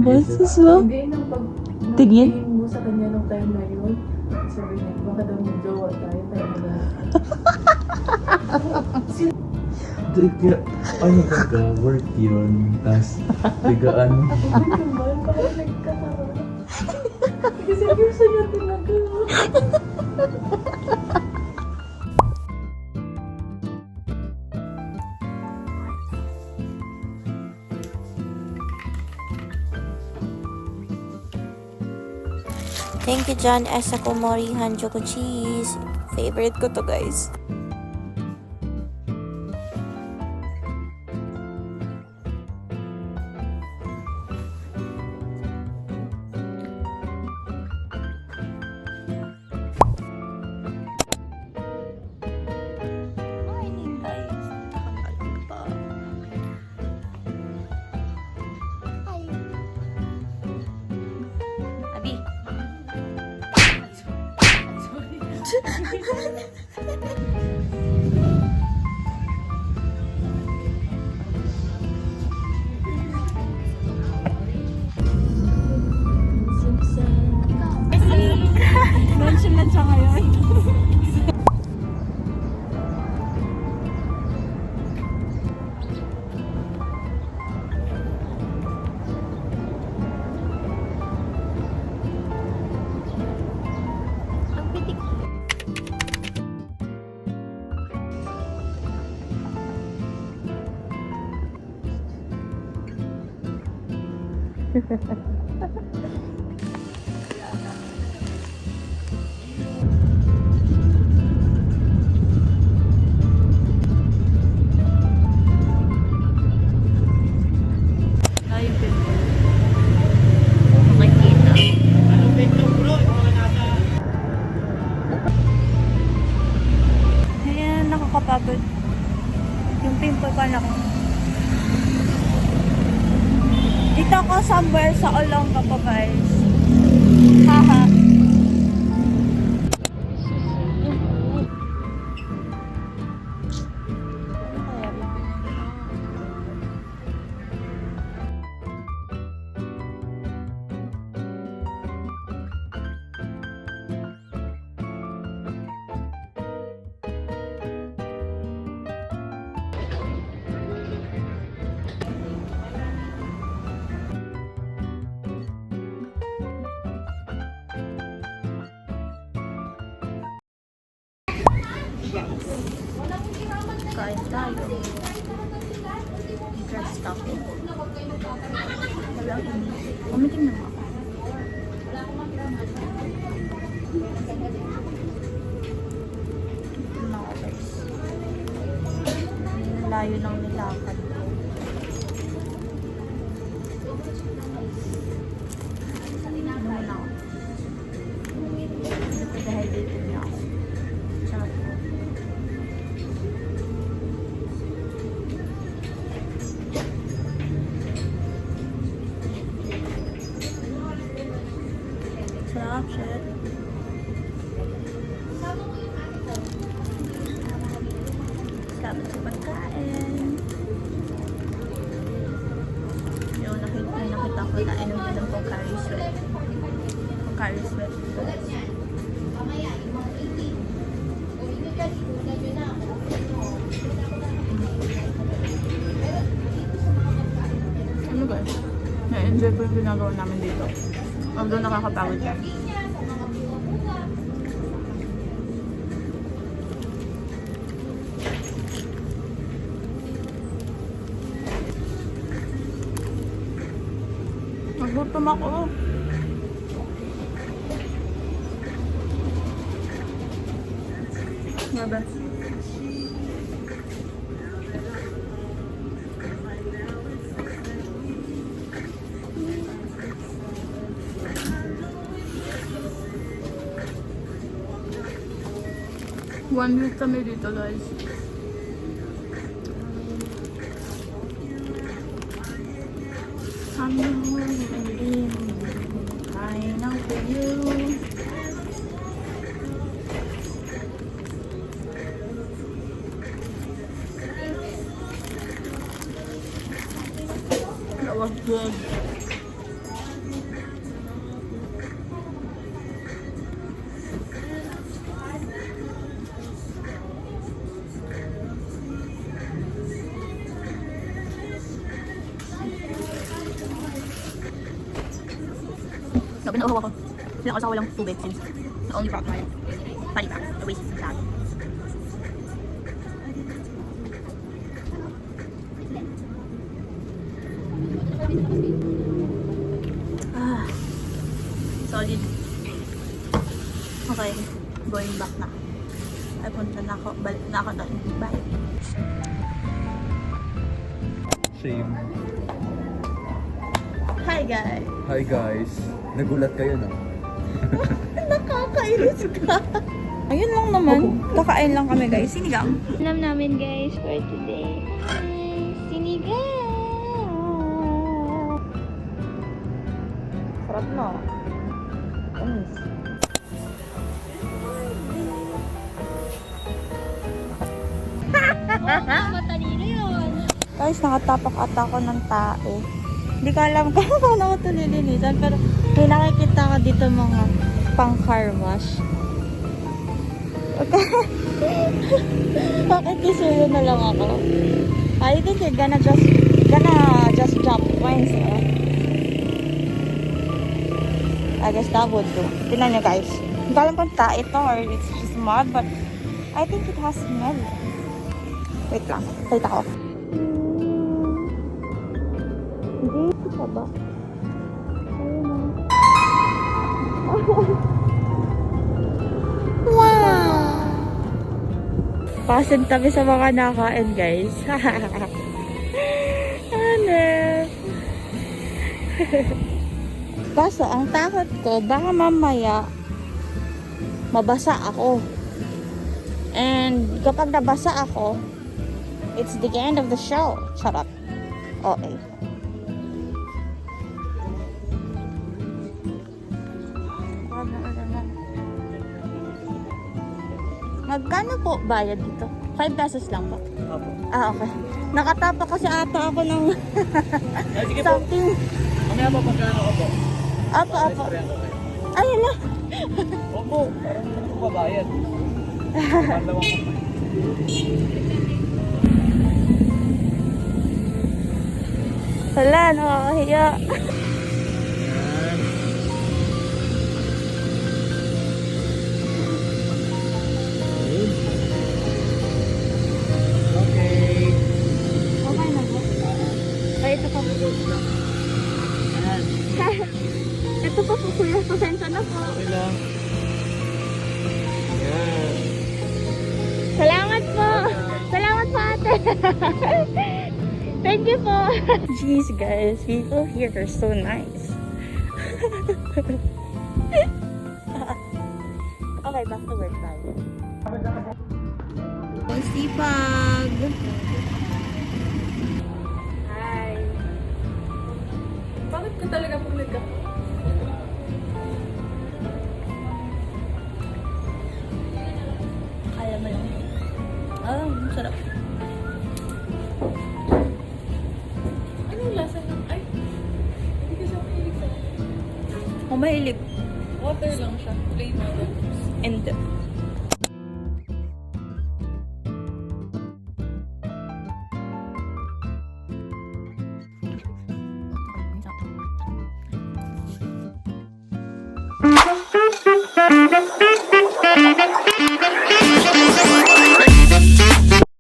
naman, sus mo. Hindi, nung pag Tingin? mo sa kanya nung time na yun, sabi niya, baka daw may jowa tayo na. Kaya, ano baga, work yun. Tapos, tiga ano. Ano naman, parang nagkatawa. Kasi seryoso niya talaga. Thank you, John Esakomori Hanjoku Cheese. Favorite ko to, guys. Morning, guys. Nakakalam pa. Hi. Abi. Nonchalant siya ngayon. Ang pitik. Ay, yung pimple. Makikita. Ayan, nakakapagod. Yung pimple ko na ko. Dito ako somewhere sa Olonga pa, guys. Haha. Kain tayo. Dress topping. Walang hindi. Umiting naman ako. Ito na ako, guys. Ang layo ng nilakad ko. Ano na ako? Nag-hydrated na ako. Sarap ko. Sarap, shit. Sarap sa pagkain. Yung nakita ko na inom din ng Pocari Sweat. Pocari Sweat. Ano guys? Na-enjoy ko yung ginagawa namin dito. Although nakakapagod siya. Nagutom ako. Grabe. One week kami dito, guys. I'm crying out for you. That was good. Sobrang nauhaw ako. Sinakal sa walang tubig since the only brought my body back. A waste of that. Ah, solid. Okay, going back na. Ay, punta na ako. Balik na ako doon. Bye. Shame. Hi guys! Hi guys. Nagulat kayo no? Nakakainis ka! Ayun lang naman. Kakain lang kami guys. Sinigang. Alam namin guys for today. Sinigang! Sarap na. Matalino yun. Guys, nakatapak ata ako ng tae. Hindi ko alam kung paano ko ito lilinisan. Pero may nakikita ko dito mga pang car wash. Okay. Pakikisuyo na lang ako. I think you're gonna just drop coins, eh? I guess that would do. Tingnan nyo guys. Hindi ko alam kung tae ito or it's just mud, but I think it has smell. Wait lang. Wait ako. Hindi pa ba? Ayun na. Wow! Pasin tabi sa mga nakain, guys. Ano? Kaso, ang takot ko, baka mamaya mabasa ako. And kapag nabasa ako, it's the end of the show. Charot. Okay. Magkano po bayad dito? 5 pesos lang po. Apo. Ah, okay. Nakatapa kasi ata ako ng Sige po. something. Mamaya po pagkano ko po. Apo, apo. Istoryan ko kayo. Ayun na. Opo. Parang hindi ko babayad. Dalawang po. Wala, nakakahiya. Okay. Okay na po. Ay, ito pa po. Ito pa po kuya. Pasensya na po. Okay lang. Yan. Salamat po. Salamat po ate. Thank you po. Jeez guys, people here are so nice. Okay, back to work tayo. Ang sipag. Hi. Bakit ko talaga po nagka... Kaya mo lang. Ah, sarap. Anong lasa ng... Ay! Hindi kasi ako hilig sa... Kung mahilig. Water lang siya. Plain water. And